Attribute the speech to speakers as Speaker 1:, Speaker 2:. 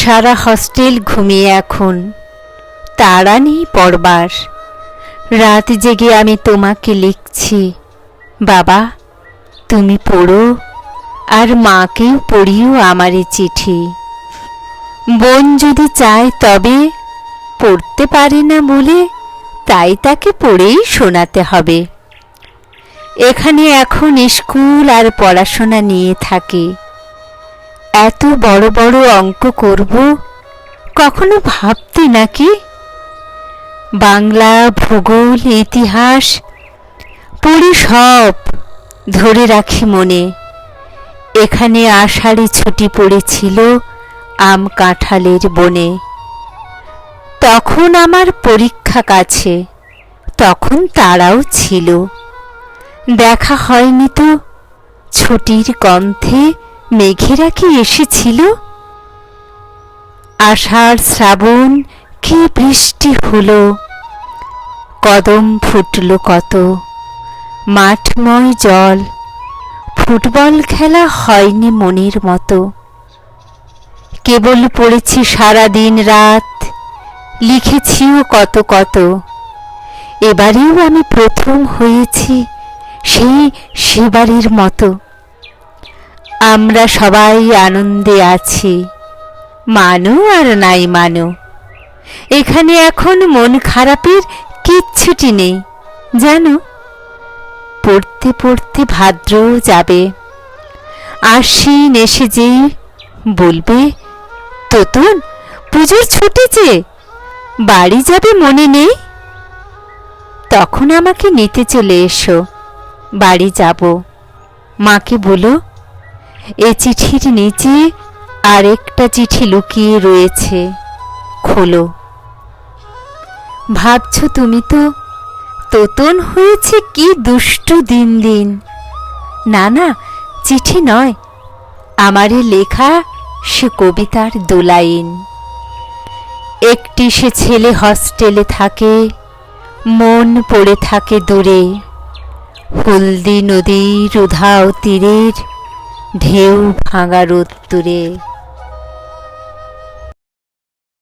Speaker 1: সারা hostel ঘুমিয়ে এখন, তাড়া নেই পড়বার। রাত জেগে আমি তোমাকে লিখছি, বাবা তুমি পড়ো, আর মাকেও পড়িও আমার এই চিঠি। বোন যদি চায় তবে, পড়তে পারে না বলে তাই তাকে পড়েই শোনাতে হবে। এখানে এখন স্কুল আর পড়াশোনা নিয়ে থাকে। এত বড় বড় অঙ্ক করব, কখনো ভাবতে নাকি? বাংলা, ভূগোল, ইতিহাস পড়ি, সব ধরে রাখি মনে। এখানে আষাঢ়ে ছুটি পড়েছিল আম কাঁঠালের বনে। তখন আমার পরীক্ষা কাছে, তখন তারাও ছিল। দেখা হয়নি তো, ছুটির গন্ধে মেঘেরা কি এসেছিল? আষাঢ় শ্রাবণ কি বৃষ্টি হলো, কদম ফুটলো কত, মাঠময় জল, ফুটবল খেলা হয়নি মনের মতো। কেবল পড়েছি সারা দিন রাত, লিখেছিও কত কত। এবারেও আমি প্রথম হয়েছি সেই সেবারের মতো। আমরা সবাই আনন্দে আছি, মানো আর নাই মানো। এখানে এখন মন খারাপের কিচ্ছুটি নেই জানো। পড়তে পড়তে ভাদ্র যাবে, আশ্বিন এসে যেই বলবে, তোতন পুজোর ছুটি যে, বাড়ি যাবে মনে নেই? তখন আমাকে নিতে চলে এসো, বাড়ি যাব। মাকে বলো, এ চিঠির নিচে আরেকটা চিঠি লুকিয়ে রয়েছে, খোলো। ভাবছ তুমি তো তোতন হয়েছে কি দুষ্টু দিন দিন। না না, চিঠি নয়, আমারে লেখা সে কবিতার দুলাইন। একটি সে ছেলে হস্টেলে থাকে, মন পড়ে থাকে দূরে। হলদি নদীর উধাও তীরের ঢেউ ভাঙা রোদ্দুরে।